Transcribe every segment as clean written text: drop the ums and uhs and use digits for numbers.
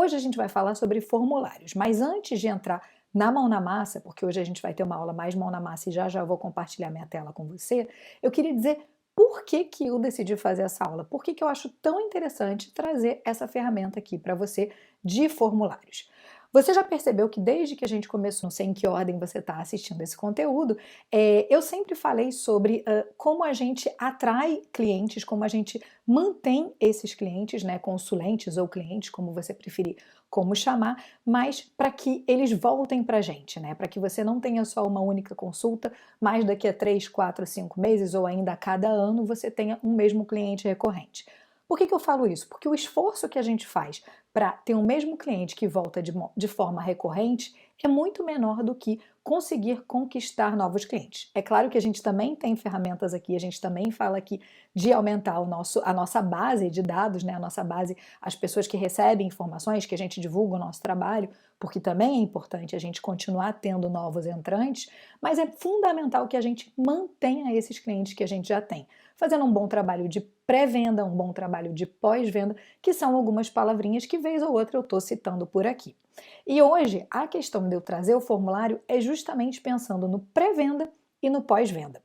Hoje a gente vai falar sobre formulários, mas antes de entrar na mão na massa, porque hoje a gente vai ter uma aula mais mão na massa e já já vou compartilhar minha tela com você, eu queria dizer por que eu decidi fazer essa aula, por que eu acho tão interessante trazer essa ferramenta aqui para você de formulários. Você já percebeu que desde que a gente começou, não sei em que ordem você está assistindo esse conteúdo, eu sempre falei sobre como a gente atrai clientes, como a gente mantém esses clientes, né, consulentes ou clientes, como você preferir, como chamar, mas para que eles voltem para a gente, né, para que você não tenha só uma única consulta, mas daqui a 3, 4, 5 meses ou ainda a cada ano você tenha um mesmo cliente recorrente. Por que eu falo isso? Porque o esforço que a gente faz para ter o mesmo cliente que volta de forma recorrente é muito menor do que conseguir conquistar novos clientes. É claro que a gente também tem ferramentas aqui, a gente também fala aqui de aumentar a nossa base de dados, né? A nossa base, as pessoas que recebem informações, que a gente divulga o nosso trabalho, porque também é importante a gente continuar tendo novos entrantes, mas é fundamental que a gente mantenha esses clientes que a gente já tem, fazendo um bom trabalho de pré-venda, um bom trabalho de pós-venda, que são algumas palavrinhas que vez ou outra eu estou citando por aqui. E hoje a questão de eu trazer o formulário é justamente pensando no pré-venda e no pós-venda.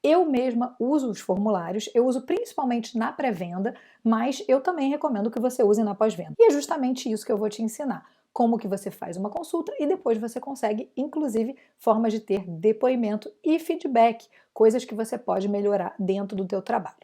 Eu mesma uso os formulários, eu uso principalmente na pré-venda, mas eu também recomendo que você use na pós-venda. E é justamente isso que eu vou te ensinar. Como que você faz uma consulta e depois você consegue, inclusive, formas de ter depoimento e feedback, coisas que você pode melhorar dentro do teu trabalho.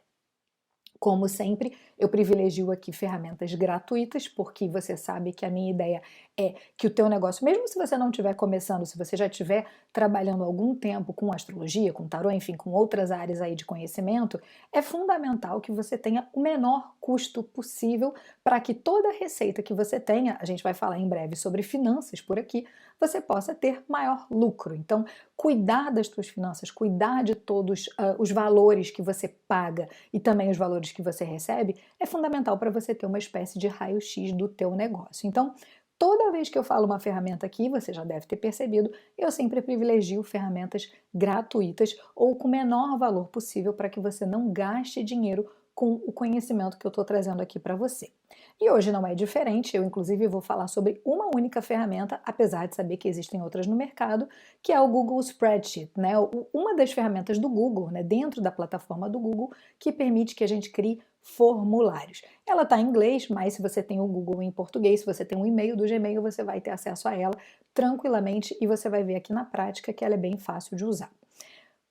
Como sempre, eu privilegio aqui ferramentas gratuitas, porque você sabe que a minha ideia é que o teu negócio, mesmo se você não estiver começando, se você já estiver trabalhando há algum tempo com astrologia, com tarô, enfim, com outras áreas aí de conhecimento, é fundamental que você tenha o menor custo possível para que toda a receita que você tenha, a gente vai falar em breve sobre finanças por aqui, você possa ter maior lucro. Então, cuidar das tuas finanças, cuidar de todos os valores que você paga e também os valores que você recebe, é fundamental para você ter uma espécie de raio-x do teu negócio. Então, toda vez que eu falo uma ferramenta aqui, você já deve ter percebido, eu sempre privilegio ferramentas gratuitas ou com o menor valor possível para que você não gaste dinheiro com o conhecimento que eu estou trazendo aqui para você. E hoje não é diferente, eu inclusive vou falar sobre uma única ferramenta, apesar de saber que existem outras no mercado, que é o Google Spreadsheet, né? Uma das ferramentas do Google, né, dentro da plataforma do Google, que permite que a gente crie formulários. Ela está em inglês, mas se você tem o Google em português, se você tem um e-mail do Gmail, você vai ter acesso a ela tranquilamente e você vai ver aqui na prática que ela é bem fácil de usar.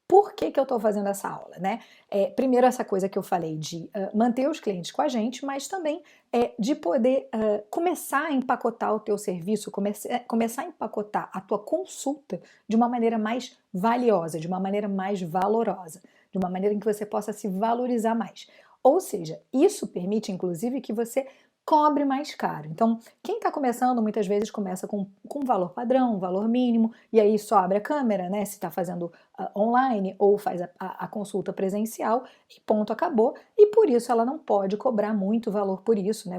Por que eu estou fazendo essa aula, né? Primeiro, essa coisa que eu falei de manter os clientes com a gente, mas também de poder começar a empacotar o teu serviço, começar a empacotar a tua consulta de uma maneira mais valiosa, de uma maneira mais valorosa, de uma maneira em que você possa se valorizar mais. Ou seja, isso permite, inclusive, que você cobre mais caro. Então, quem está começando, muitas vezes começa com um valor padrão, um valor mínimo, e aí só abre a câmera, né? Se está fazendo online ou faz a consulta presencial e ponto, acabou. E por isso ela não pode cobrar muito valor por isso, né?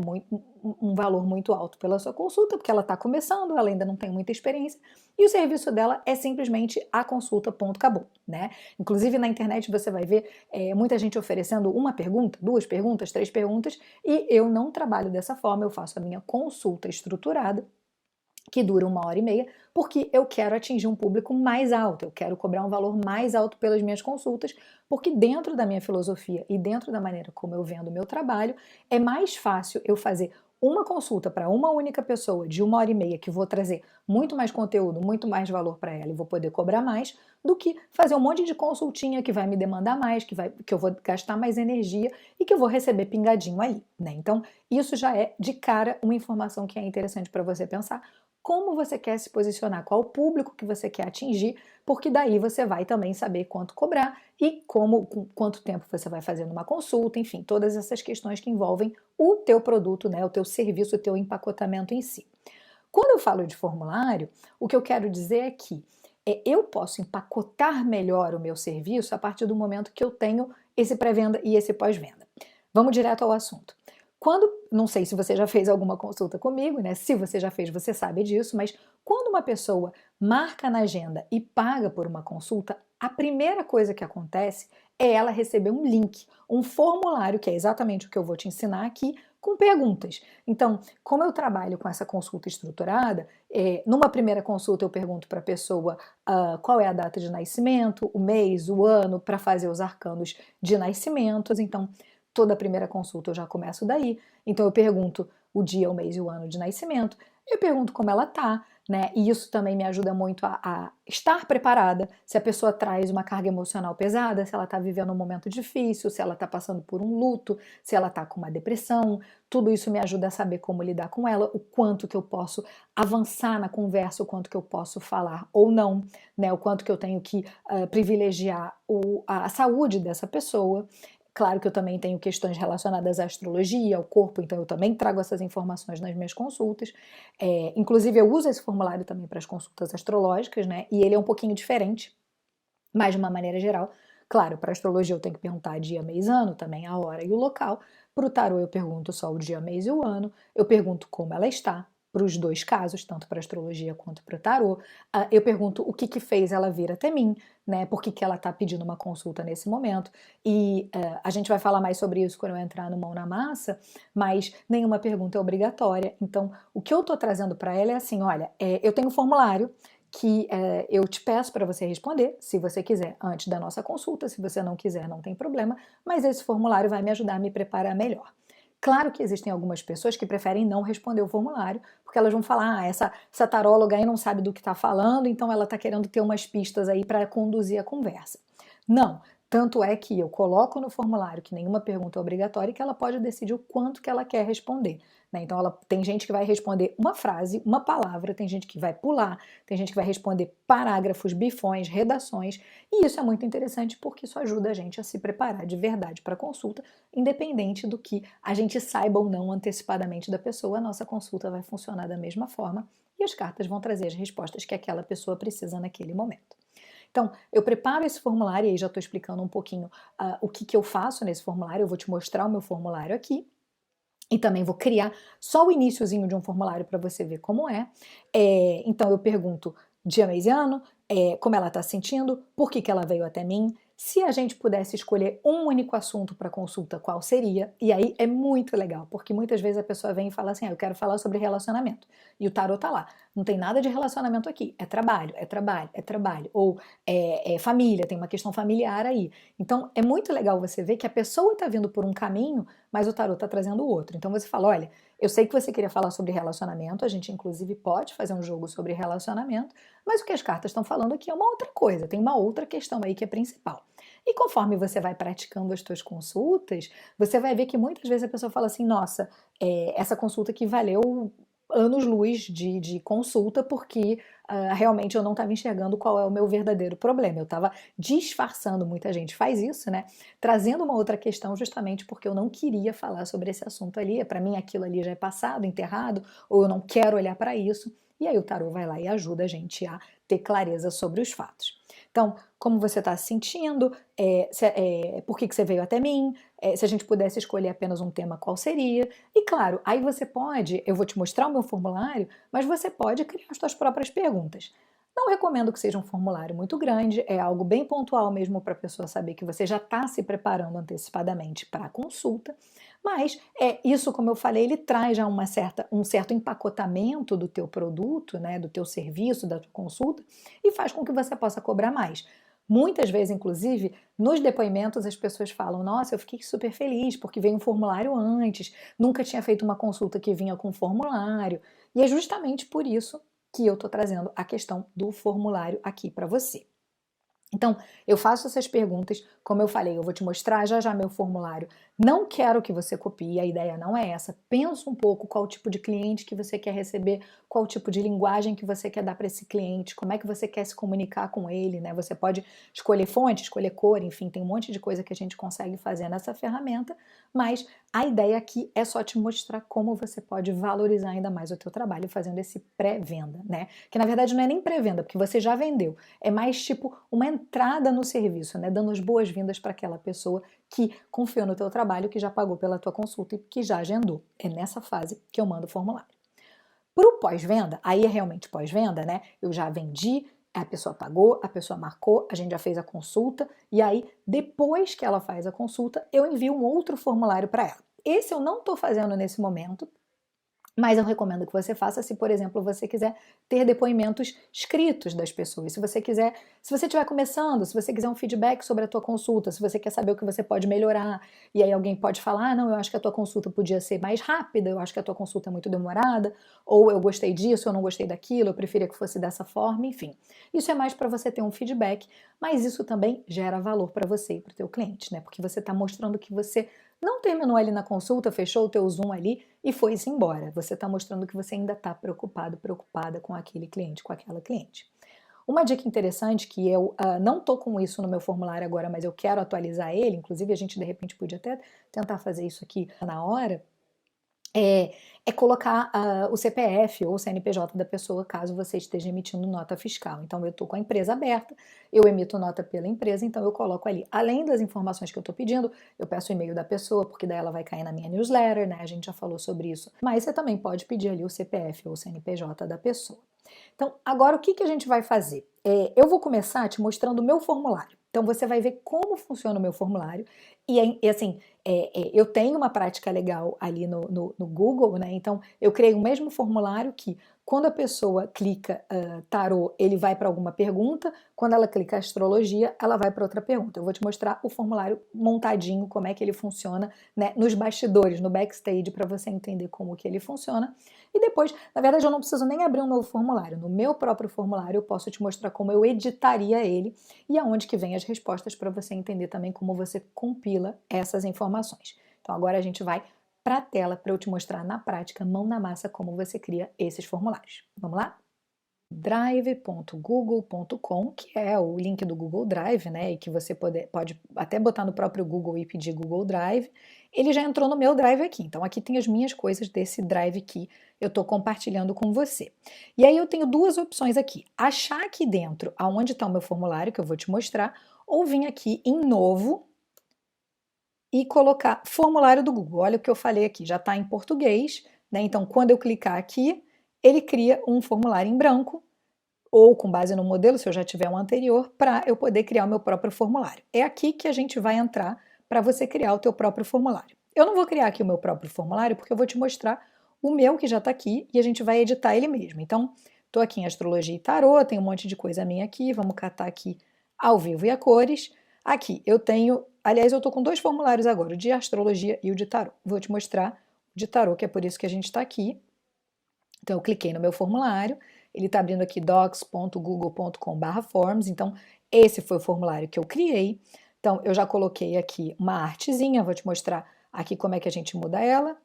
Um valor muito alto pela sua consulta, porque ela está começando, ela ainda não tem muita experiência, e o serviço dela é simplesmente a consulta, ponto, acabou, né? Inclusive na internet você vai ver muita gente oferecendo uma pergunta, 2 perguntas, 3 perguntas, e eu não trabalho dessa forma, eu faço a minha consulta estruturada, que dura 1h30, porque eu quero atingir um público mais alto, eu quero cobrar um valor mais alto pelas minhas consultas, porque dentro da minha filosofia e dentro da maneira como eu vendo o meu trabalho, é mais fácil eu fazer uma consulta para uma única pessoa de 1h30, que vou trazer muito mais conteúdo, muito mais valor para ela e vou poder cobrar mais, do que fazer um monte de consultinha que vai me demandar mais, que eu vou gastar mais energia e que eu vou receber pingadinho ali, né? Então, isso já é de cara uma informação que é interessante para você pensar. Como você quer se posicionar, qual o público que você quer atingir, porque daí você vai também saber quanto cobrar e quanto tempo você vai fazer numa consulta, enfim, todas essas questões que envolvem o teu produto, né, o teu serviço, o teu empacotamento em si. Quando eu falo de formulário, o que eu quero dizer é que eu posso empacotar melhor o meu serviço a partir do momento que eu tenho esse pré-venda e esse pós-venda. Vamos direto ao assunto. Não sei se você já fez alguma consulta comigo, né? Se você já fez, você sabe disso, mas quando uma pessoa marca na agenda e paga por uma consulta, a primeira coisa que acontece é ela receber um link, um formulário, que é exatamente o que eu vou te ensinar aqui, com perguntas. Então, como eu trabalho com essa consulta estruturada, numa primeira consulta eu pergunto para a pessoa qual é a data de nascimento, o mês, o ano, para fazer os arcanos de nascimentos. Então, toda a primeira consulta eu já começo daí. Então, eu pergunto o dia, o mês e o ano de nascimento. Eu pergunto como ela tá, né? E isso também me ajuda muito a estar preparada. Se a pessoa traz uma carga emocional pesada, se ela está vivendo um momento difícil, se ela está passando por um luto, se ela está com uma depressão, tudo isso me ajuda a saber como lidar com ela, o quanto que eu posso avançar na conversa, o quanto que eu posso falar ou não, né? O quanto que eu tenho que privilegiar a saúde dessa pessoa. Claro que eu também tenho questões relacionadas à astrologia, ao corpo, então eu também trago essas informações nas minhas consultas. Inclusive, eu uso esse formulário também para as consultas astrológicas, né? E ele é um pouquinho diferente, mas de uma maneira geral. Claro, para a astrologia eu tenho que perguntar dia, mês, ano, também a hora e o local. Para o tarô eu pergunto só o dia, mês e o ano. Eu pergunto como ela está, para os dois casos, tanto para a astrologia quanto para o tarô. Eu pergunto o que fez ela vir até mim, né? Por que ela está pedindo uma consulta nesse momento. E a gente vai falar mais sobre isso quando eu entrar no Mão na Massa, mas nenhuma pergunta é obrigatória. Então, o que eu estou trazendo para ela é assim, olha, eu tenho um formulário que eu te peço para você responder, se você quiser, antes da nossa consulta. Se você não quiser, não tem problema, mas esse formulário vai me ajudar a me preparar melhor. Claro que existem algumas pessoas que preferem não responder o formulário, porque elas vão falar, essa taróloga aí não sabe do que está falando, então ela está querendo ter umas pistas aí para conduzir a conversa. Não, tanto é que eu coloco no formulário que nenhuma pergunta é obrigatória e que ela pode decidir o quanto que ela quer responder. Né? Então tem gente que vai responder uma frase, uma palavra, tem gente que vai pular, tem gente que vai responder parágrafos, bifões, redações, e isso é muito interessante porque isso ajuda a gente a se preparar de verdade para a consulta, independente do que a gente saiba ou não antecipadamente da pessoa, a nossa consulta vai funcionar da mesma forma e as cartas vão trazer as respostas que aquela pessoa precisa naquele momento. Então, eu preparo esse formulário e aí já estou explicando um pouquinho o que eu faço nesse formulário. Eu vou te mostrar o meu formulário aqui. E também vou criar só o iniciozinho de um formulário para você ver como é. Então eu pergunto dia, mês e ano, como ela está se sentindo, por que ela veio até mim. Se a gente pudesse escolher um único assunto para consulta, qual seria? E aí é muito legal, porque muitas vezes a pessoa vem e fala assim, eu quero falar sobre relacionamento. E o tarô tá lá. Não tem nada de relacionamento aqui. É trabalho, é trabalho, é trabalho. Ou é família, tem uma questão familiar aí. Então é muito legal você ver que a pessoa está vindo por um caminho, mas o tarô está trazendo outro. Então você fala, olha, eu sei que você queria falar sobre relacionamento, a gente inclusive pode fazer um jogo sobre relacionamento, mas o que as cartas estão falando aqui é uma outra coisa, tem uma outra questão aí que é principal. E conforme você vai praticando as suas consultas, você vai ver que muitas vezes a pessoa fala assim, nossa, essa consulta aqui valeu anos-luz de consulta, porque realmente eu não estava enxergando qual é o meu verdadeiro problema. Eu estava disfarçando, muita gente faz isso, né? Trazendo uma outra questão justamente porque eu não queria falar sobre esse assunto ali. Para mim aquilo ali já é passado, enterrado, ou eu não quero olhar para isso. E aí o tarô vai lá e ajuda a gente a ter clareza sobre os fatos. Então, como você está se sentindo? Por que você veio até mim? Se a gente pudesse escolher apenas um tema, qual seria? E claro, aí você pode, eu vou te mostrar o meu formulário, mas você pode criar as suas próprias perguntas. Não recomendo que seja um formulário muito grande, é algo bem pontual mesmo para a pessoa saber que você já está se preparando antecipadamente para a consulta, mas isso, como eu falei, ele traz já um certo empacotamento do teu produto, né, do teu serviço, da tua consulta, e faz com que você possa cobrar mais. Muitas vezes, inclusive, nos depoimentos as pessoas falam, nossa, eu fiquei super feliz porque veio um formulário antes, nunca tinha feito uma consulta que vinha com formulário, e é justamente por isso que eu estou trazendo a questão do formulário aqui para você. Então, eu faço essas perguntas, como eu falei, eu vou te mostrar já já meu formulário. Não quero que você copie, a ideia não é essa. Pensa um pouco qual tipo de cliente que você quer receber, qual tipo de linguagem que você quer dar para esse cliente, como é que você quer se comunicar com ele, né? Você pode escolher fonte, escolher cor, enfim, tem um monte de coisa que a gente consegue fazer nessa ferramenta, mas a ideia aqui é só te mostrar como você pode valorizar ainda mais o teu trabalho fazendo esse pré-venda, né? Que na verdade não é nem pré-venda, porque você já vendeu, é mais tipo uma entrada no serviço, né? Dando as boas-vindas para aquela pessoa que confiou no teu trabalho, que já pagou pela tua consulta e que já agendou. É nessa fase que eu mando o formulário. Para o pós-venda, aí é realmente pós-venda, né? Eu já vendi, a pessoa pagou, a pessoa marcou, a gente já fez a consulta, e aí, depois que ela faz a consulta, eu envio um outro formulário para ela. Esse eu não estou fazendo nesse momento, mas eu recomendo que você faça se, por exemplo, você quiser ter depoimentos escritos das pessoas. Se você quiser, se você estiver começando, se você quiser um feedback sobre a tua consulta, se você quer saber o que você pode melhorar, e aí alguém pode falar, ah, não, eu acho que a tua consulta podia ser mais rápida, eu acho que a tua consulta é muito demorada, ou eu gostei disso, eu não gostei daquilo, eu preferia que fosse dessa forma, enfim. Isso é mais para você ter um feedback, mas isso também gera valor para você e para o teu cliente, né? Porque você está mostrando que você não terminou ali na consulta, fechou o teu Zoom ali e foi-se embora. Você está mostrando que você ainda está preocupado, preocupada com aquele cliente, com aquela cliente. Uma dica interessante que eu não estou com isso no meu formulário agora, mas eu quero atualizar ele, inclusive a gente de repente podia até tentar fazer isso aqui na hora, é colocar o CPF ou o CNPJ da pessoa, caso você esteja emitindo nota fiscal. Então, eu estou com a empresa aberta, eu emito nota pela empresa, então eu coloco ali, além das informações que eu estou pedindo, eu peço o e-mail da pessoa, porque daí ela vai cair na minha newsletter, né? A gente já falou sobre isso. Mas você também pode pedir ali o CPF ou o CNPJ da pessoa. Então, agora o que a gente vai fazer? Eu vou começar te mostrando o meu formulário. Então, você vai ver como funciona o meu formulário. E assim, eu tenho uma prática legal ali no Google, né? Então, eu criei o mesmo formulário que, quando a pessoa clica tarô, ele vai para alguma pergunta. Quando ela clica astrologia, ela vai para outra pergunta. Eu vou te mostrar o formulário montadinho, como é que ele funciona, né? Nos bastidores, no backstage, para você entender como que ele funciona. E depois, na verdade, eu não preciso nem abrir um novo formulário. No meu próprio formulário, eu posso te mostrar como eu editaria ele e aonde que vem as respostas para você entender também como você compila essas informações. Então, agora a gente vai para a tela para eu te mostrar na prática, mão na massa, como você cria esses formulários. Vamos lá? drive.google.com, que é o link do Google Drive, né, e que você pode até botar no próprio Google e pedir Google Drive. Ele já entrou no meu Drive aqui, então aqui tem as minhas coisas desse Drive que eu estou compartilhando com você. E aí eu tenho duas opções aqui, achar aqui dentro aonde está o meu formulário, que eu vou te mostrar, ou vir aqui em novo e colocar formulário do Google. Olha o que eu falei aqui, já está em português, né, então quando eu clicar aqui, ele cria um formulário em branco, ou com base no modelo, se eu já tiver um anterior, para eu poder criar o meu próprio formulário. É aqui que a gente vai entrar para você criar o teu próprio formulário. Eu não vou criar aqui o meu próprio formulário, porque eu vou te mostrar o meu que já está aqui e a gente vai editar ele mesmo. Então, estou aqui em Astrologia e Tarô, tem um monte de coisa minha aqui, vamos catar aqui ao vivo e a cores. Aqui eu tenho, aliás, eu estou com dois formulários agora, o de Astrologia e o de Tarô. Vou te mostrar o de Tarô, que é por isso que a gente está aqui. Então, eu cliquei no meu formulário, ele está abrindo aqui docs.google.com/forms, então esse foi o formulário que eu criei. Então, eu já coloquei aqui uma artezinha, vou te mostrar aqui como é que a gente muda ela.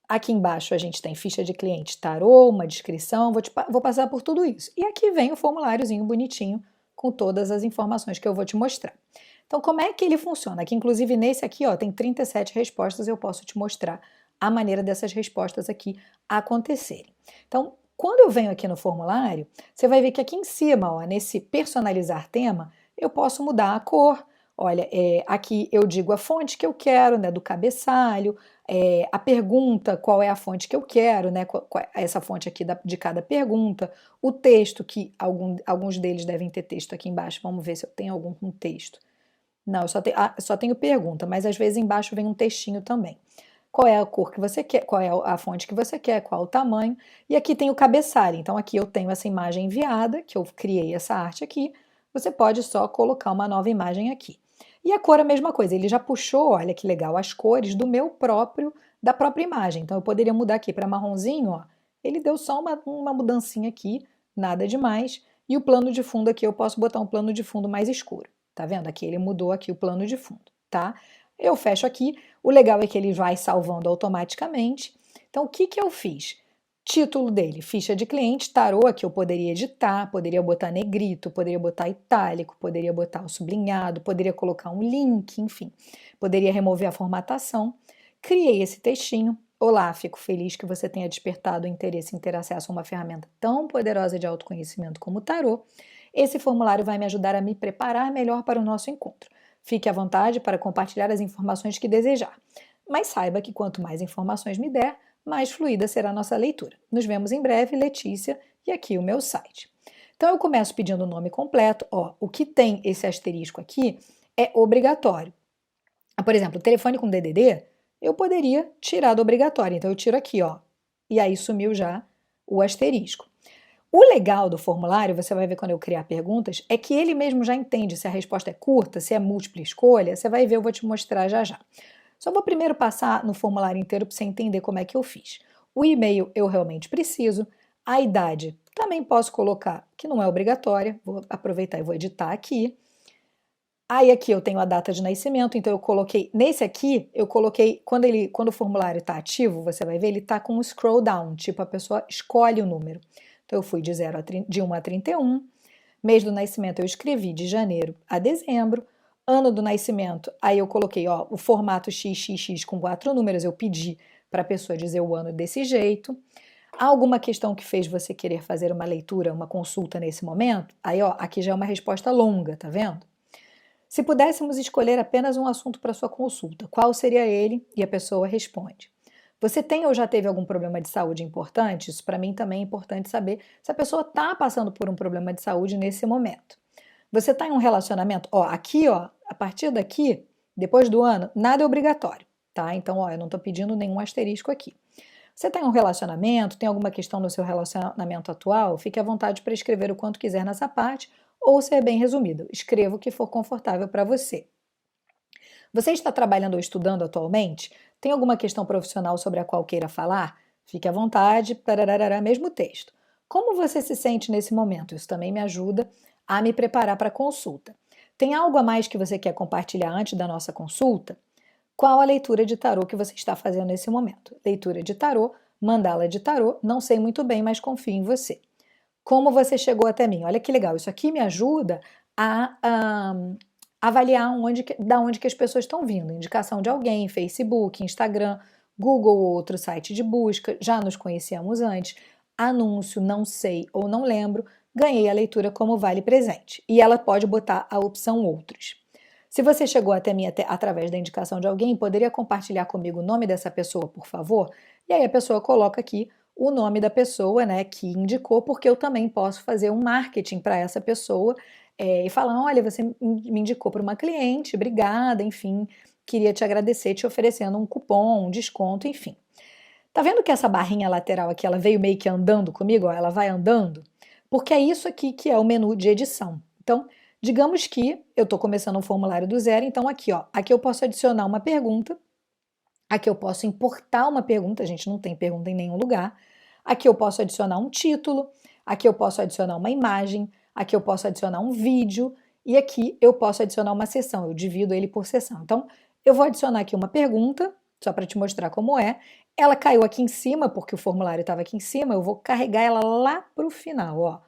Aqui embaixo a gente tem ficha de cliente tarô, uma descrição, vou passar por tudo isso. E aqui vem o formuláriozinho bonitinho com todas as informações que eu vou te mostrar. Então, como é que ele funciona? Aqui, inclusive, nesse aqui, ó, tem 37 respostas, eu posso te mostrar a maneira dessas respostas aqui acontecerem. Então, quando eu venho aqui no formulário, você vai ver que aqui em cima, ó, nesse personalizar tema, eu posso mudar a cor. Olha, aqui eu digo a fonte que eu quero, né, do cabeçalho, a pergunta, qual é a fonte que eu quero, né, essa fonte aqui de cada pergunta, o texto, que alguns deles devem ter texto aqui embaixo, vamos ver se eu tenho algum com texto. Não, eu só tenho pergunta, mas às vezes embaixo vem um textinho também. Qual é a cor que você quer, qual é a fonte que você quer, qual o tamanho, e aqui tem o cabeçalho, então aqui eu tenho essa imagem enviada, que eu criei essa arte aqui, você pode só colocar uma nova imagem aqui. E a cor é a mesma coisa, ele já puxou, olha que legal, as cores da própria imagem, então eu poderia mudar aqui para marronzinho, ó, ele deu só uma mudancinha aqui, nada demais, e o plano de fundo aqui eu posso botar um plano de fundo mais escuro, tá vendo? Aqui ele mudou aqui o plano de fundo, tá? Eu fecho aqui, o legal é que ele vai salvando automaticamente. Então, o que eu fiz? Título dele, ficha de cliente, tarô, aqui eu poderia editar, poderia botar negrito, poderia botar itálico, poderia botar o sublinhado, poderia colocar um link, enfim, poderia remover a formatação. Criei esse textinho. Olá, fico feliz que você tenha despertado o interesse em ter acesso a uma ferramenta tão poderosa de autoconhecimento como o tarô. Esse formulário vai me ajudar a me preparar melhor para o nosso encontro. Fique à vontade para compartilhar as informações que desejar, mas saiba que quanto mais informações me der, mais fluida será a nossa leitura. Nos vemos em breve, Letícia, e aqui o meu site. Então eu começo pedindo o nome completo. Ó, o que tem esse asterisco aqui é obrigatório. Por exemplo, telefone com DDD, eu poderia tirar do obrigatório. Então eu tiro aqui, ó, e aí sumiu já o asterisco. O legal do formulário, você vai ver quando eu criar perguntas, é que ele mesmo já entende se a resposta é curta, se é múltipla escolha. Você vai ver, eu vou te mostrar já já. Só vou primeiro passar no formulário inteiro para você entender como é que eu fiz. O e-mail eu realmente preciso. A idade também posso colocar, que não é obrigatória. Vou aproveitar e vou editar aqui. Aí aqui eu tenho a data de nascimento, então eu coloquei, nesse aqui, eu coloquei, quando o formulário está ativo, você vai ver, ele está com um scroll down, tipo a pessoa escolhe o número. Então eu fui de 1 a 31, mês do nascimento eu escrevi de janeiro a dezembro, ano do nascimento, aí eu coloquei, ó, o formato XXX com 4 números, eu pedi para a pessoa dizer o ano desse jeito. Há alguma questão que fez você querer fazer uma leitura, uma consulta nesse momento? Aí, ó, aqui já é uma resposta longa, tá vendo? Se pudéssemos escolher apenas um assunto para sua consulta, qual seria ele? E a pessoa responde. Você tem ou já teve algum problema de saúde importante? Isso para mim também é importante saber se a pessoa está passando por um problema de saúde nesse momento. Você está em um relacionamento? Ó, aqui, ó, a partir daqui, depois do ano, nada é obrigatório, tá? Então, ó, eu não estou pedindo nenhum asterisco aqui. Você está em um relacionamento? Tem alguma questão no seu relacionamento atual? Fique à vontade para escrever o quanto quiser nessa parte ou ser bem resumido. Escreva o que for confortável para você. Você está trabalhando ou estudando atualmente? Tem alguma questão profissional sobre a qual queira falar? Fique à vontade, tararara, mesmo texto. Como você se sente nesse momento? Isso também me ajuda a me preparar para a consulta. Tem algo a mais que você quer compartilhar antes da nossa consulta? Qual a leitura de tarô que você está fazendo nesse momento? Leitura de tarô, mandala de tarô, não sei muito bem, mas confio em você. Como você chegou até mim? Olha que legal, isso aqui me ajuda a avaliar da onde que as pessoas estão vindo. Indicação de alguém, Facebook, Instagram, Google ou outro site de busca, já nos conhecíamos antes, anúncio, não sei ou não lembro, ganhei a leitura como vale presente. E ela pode botar a opção outros. Se você chegou até mim através da indicação de alguém, poderia compartilhar comigo o nome dessa pessoa, por favor? E aí a pessoa coloca aqui o nome da pessoa, né, que indicou, porque eu também posso fazer um marketing para essa pessoa e falar, olha, você me indicou para uma cliente, obrigada, enfim, queria te agradecer te oferecendo um cupom, um desconto, enfim. Tá vendo que essa barrinha lateral aqui, ela veio meio que andando comigo, ó, ela vai andando? Porque é isso aqui que é o menu de edição. Então, digamos que eu estou começando um formulário do zero, então aqui, ó, aqui eu posso adicionar uma pergunta, aqui eu posso importar uma pergunta, a gente não tem pergunta em nenhum lugar. Aqui eu posso adicionar um título, aqui eu posso adicionar uma imagem, aqui eu posso adicionar um vídeo e aqui eu posso adicionar uma seção, eu divido ele por seção. Então, eu vou adicionar aqui uma pergunta, só para te mostrar como é. Ela caiu aqui em cima, porque o formulário estava aqui em cima, eu vou carregar ela lá para o final, ó.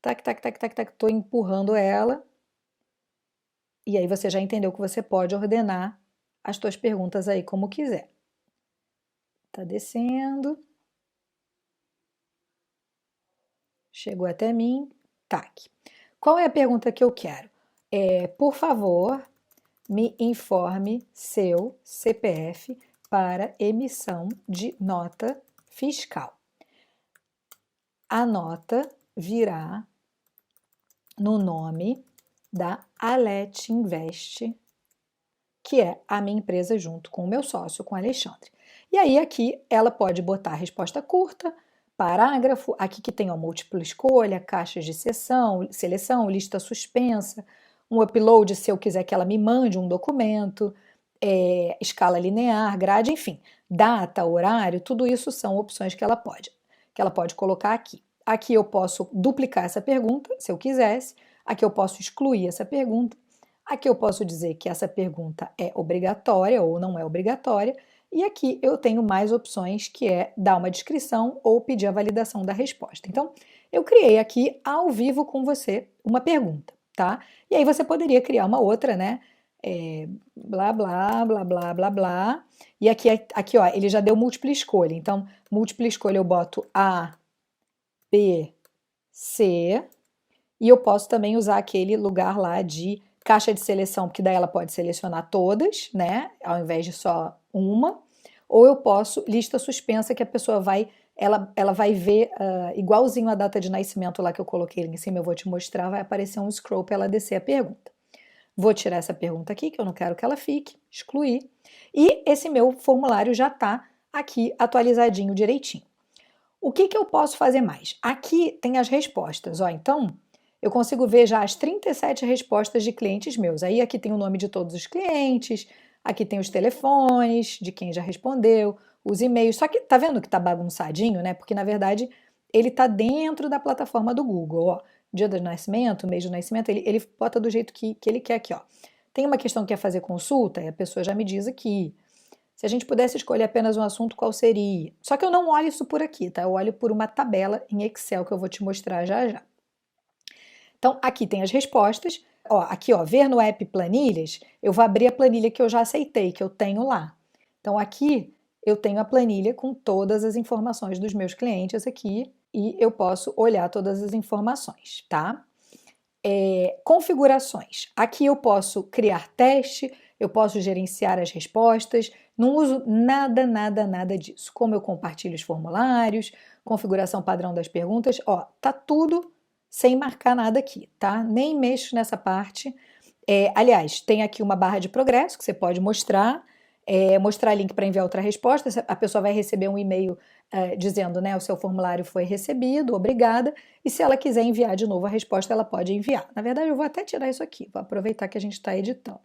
Tac, tac, tac, tac, tac, estou empurrando ela. E aí você já entendeu que você pode ordenar as tuas perguntas aí como quiser. Tá descendo. Chegou até mim. Tac. Qual é a pergunta que eu quero? Por favor, me informe seu CPF para emissão de nota fiscal. A nota virá no nome da Alet Invest, que é a minha empresa junto com o meu sócio, com o Alexandre. E aí aqui ela pode botar a resposta curta, parágrafo, aqui que tem ó, múltipla escolha, caixas de seleção, lista suspensa, um upload se eu quiser que ela me mande um documento, escala linear, grade, enfim, data, horário, tudo isso são opções que ela pode colocar aqui. Aqui eu posso duplicar essa pergunta, se eu quisesse, aqui eu posso excluir essa pergunta, aqui eu posso dizer que essa pergunta é obrigatória ou não é obrigatória, e aqui eu tenho mais opções, que é dar uma descrição ou pedir a validação da resposta. Então, eu criei aqui ao vivo com você uma pergunta, tá? E aí você poderia criar uma outra, né? Blá, blá, blá, blá, blá, blá. E aqui, ó, ele já deu múltipla escolha. Então, múltipla escolha eu boto A, B, C. E eu posso também usar aquele lugar lá de caixa de seleção, porque daí ela pode selecionar todas, né? Ao invés de só uma. Ou eu posso lista suspensa, que a pessoa ela vai ver igualzinho a data de nascimento lá que eu coloquei ali em cima, eu vou te mostrar, vai aparecer um scroll para ela descer a pergunta. Vou tirar essa pergunta aqui, que eu não quero que ela fique. excluir, e esse meu formulário já está aqui atualizadinho direitinho. O que eu posso fazer mais? Aqui tem as respostas, ó, então eu consigo ver já as 37 respostas de clientes meus. Aí aqui tem o nome de todos os clientes, aqui tem os telefones de quem já respondeu, os e-mails. Só que tá vendo que tá bagunçadinho, né? Porque na verdade ele tá dentro da plataforma do Google, ó. Dia do nascimento, mês do nascimento, ele bota do jeito que ele quer aqui, ó. Tem uma questão que é fazer consulta, e a pessoa já me diz aqui. Se a gente pudesse escolher apenas um assunto, qual seria? Só que eu não olho isso por aqui, tá? Eu olho por uma tabela em Excel que eu vou te mostrar já já. Então, aqui tem as respostas. Ó, aqui, ó, ver no app planilhas, eu vou abrir a planilha que eu já aceitei, que eu tenho lá. Então, aqui eu tenho a planilha com todas as informações dos meus clientes aqui e eu posso olhar todas as informações, tá? Configurações. Aqui eu posso criar teste, eu posso gerenciar as respostas, não uso nada disso. Como eu compartilho os formulários, configuração padrão das perguntas, ó, tá tudo sem marcar nada aqui, tá? Nem mexo nessa parte. Aliás, tem aqui uma barra de progresso que você pode mostrar, mostrar link para enviar outra resposta, a pessoa vai receber um e-mail dizendo, né, o seu formulário foi recebido, obrigada, e se ela quiser enviar de novo a resposta, ela pode enviar. Na verdade, eu vou até tirar isso aqui, vou aproveitar que a gente está editando.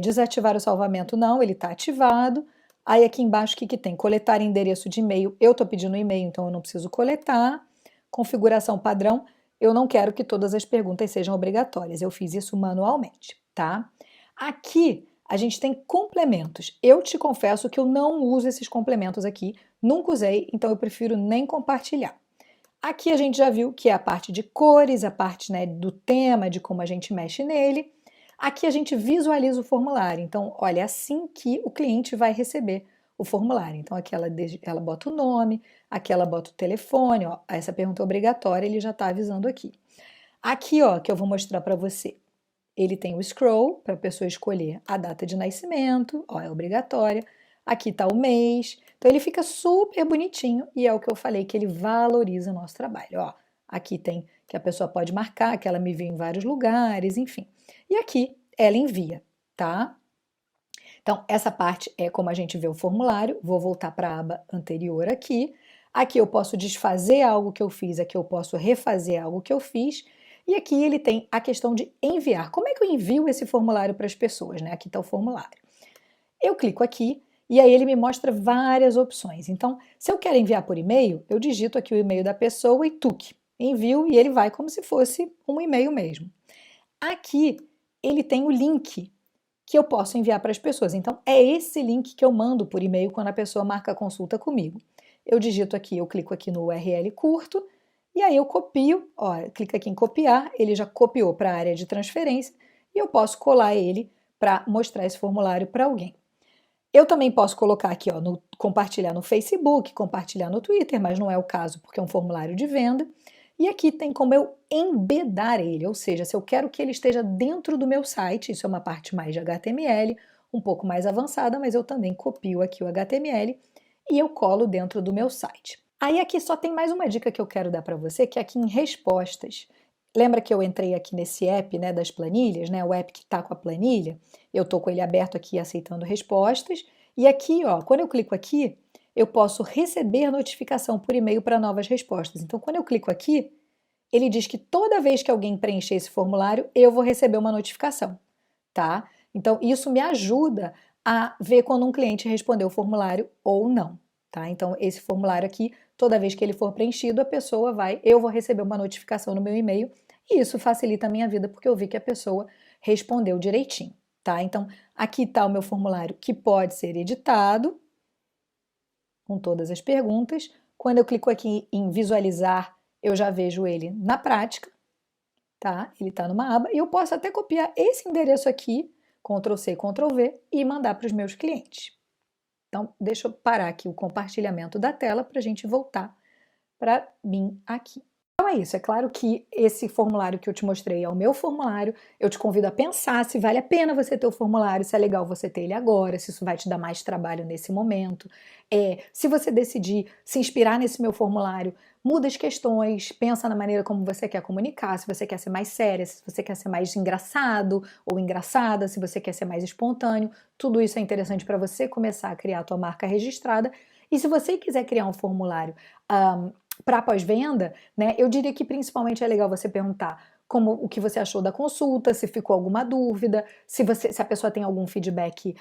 Desativar o salvamento não, ele está ativado. Aí aqui embaixo o que tem? Coletar endereço de e-mail, eu estou pedindo e-mail, então eu não preciso coletar. Configuração padrão, eu não quero que todas as perguntas sejam obrigatórias, eu fiz isso manualmente, tá? Aqui a gente tem complementos. Eu te confesso que eu não uso esses complementos aqui, nunca usei, então eu prefiro nem compartilhar. Aqui a gente já viu que é a parte de cores, a parte, né, do tema, de como a gente mexe nele. Aqui a gente visualiza o formulário, então olha, é assim que o cliente vai receber o formulário. Então aqui ela bota o nome, aqui ela bota o telefone, ó, essa pergunta é obrigatória, ele já está avisando aqui. Aqui, ó, que eu vou mostrar para você. Ele tem o scroll para a pessoa escolher a data de nascimento, ó, é obrigatória. Aqui está o mês. Então ele fica super bonitinho e é o que eu falei que ele valoriza o nosso trabalho. Ó, aqui tem que a pessoa pode marcar, que ela me vê em vários lugares, enfim. E aqui ela envia, tá? Então essa parte é como a gente vê o formulário. Vou voltar para a aba anterior aqui. Aqui eu posso desfazer algo que eu fiz, aqui eu posso refazer algo que eu fiz. E aqui ele tem a questão de enviar. Como é que eu envio esse formulário para as pessoas, né? Aqui está o formulário. Eu clico aqui e aí ele me mostra várias opções. Então, se eu quero enviar por e-mail, eu digito aqui o e-mail da pessoa e tuque, envio e ele vai como se fosse um e-mail mesmo. Aqui ele tem o link que eu posso enviar para as pessoas. Então, é esse link que eu mando por e-mail quando a pessoa marca a consulta comigo. Eu digito aqui, eu clico aqui no URL curto, e aí eu copio, ó, clica aqui em copiar, ele já copiou para a área de transferência e eu posso colar ele para mostrar esse formulário para alguém. Eu também posso colocar aqui, ó, compartilhar no Facebook, compartilhar no Twitter, mas não é o caso porque é um formulário de venda. E aqui tem como eu embedar ele, ou seja, se eu quero que ele esteja dentro do meu site, isso é uma parte mais de HTML, um pouco mais avançada, mas eu também copio aqui o HTML e eu colo dentro do meu site. Aí aqui só tem mais uma dica que eu quero dar para você, que é aqui em respostas. Lembra que eu entrei aqui nesse app, né, das planilhas, né, o app que está com a planilha? Eu estou com ele aberto aqui aceitando respostas. E aqui, ó, quando eu clico aqui, eu posso receber notificação por e-mail para novas respostas. Então, quando eu clico aqui, ele diz que toda vez que alguém preencher esse formulário, eu vou receber uma notificação, tá? Então, isso me ajuda a ver quando um cliente respondeu o formulário ou não, tá? Então, esse formulário aqui, toda vez que ele for preenchido, eu vou receber uma notificação no meu e-mail e isso facilita a minha vida porque eu vi que a pessoa respondeu direitinho, tá? Então, aqui está o meu formulário que pode ser editado com todas as perguntas. Quando eu clico aqui em visualizar, eu já vejo ele na prática, tá? Ele está numa aba e eu posso até copiar esse endereço aqui, Ctrl+C, Ctrl+V e mandar para os meus clientes. Então, deixa eu parar aqui o compartilhamento da tela para a gente voltar para mim aqui. Então é isso, é claro que esse formulário que eu te mostrei é o meu formulário, eu te convido a pensar se vale a pena você ter o formulário, se é legal você ter ele agora, se isso vai te dar mais trabalho nesse momento. Se você decidir se inspirar nesse meu formulário, muda as questões, pensa na maneira como você quer comunicar, se você quer ser mais séria, se você quer ser mais engraçado ou engraçada, se você quer ser mais espontâneo, tudo isso é interessante para você começar a criar a tua marca registrada. E se você quiser criar um formulário para pós-venda, né, eu diria que principalmente é legal você perguntar como o que você achou da consulta, se ficou alguma dúvida, se a pessoa tem algum feedback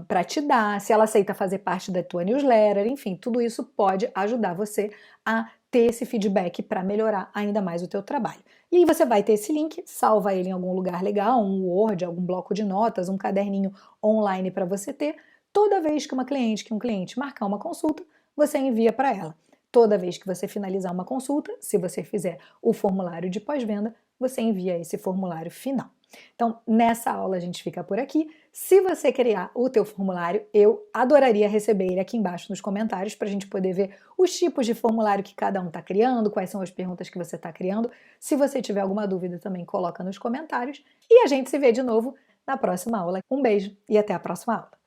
para te dar, se ela aceita fazer parte da tua newsletter, enfim, tudo isso pode ajudar você a ter esse feedback para melhorar ainda mais o teu trabalho. E aí você vai ter esse link, salva ele em algum lugar legal, um Word, algum bloco de notas, um caderninho online para você ter. Toda vez que um cliente marcar uma consulta, você envia para ela. Toda vez que você finalizar uma consulta, se você fizer o formulário de pós-venda, você envia esse formulário final. Então, nessa aula a gente fica por aqui. Se você criar o teu formulário, eu adoraria receber ele aqui embaixo nos comentários para a gente poder ver os tipos de formulário que cada um está criando, quais são as perguntas que você está criando. Se você tiver alguma dúvida também, coloca nos comentários. E a gente se vê de novo na próxima aula. Um beijo e até a próxima aula.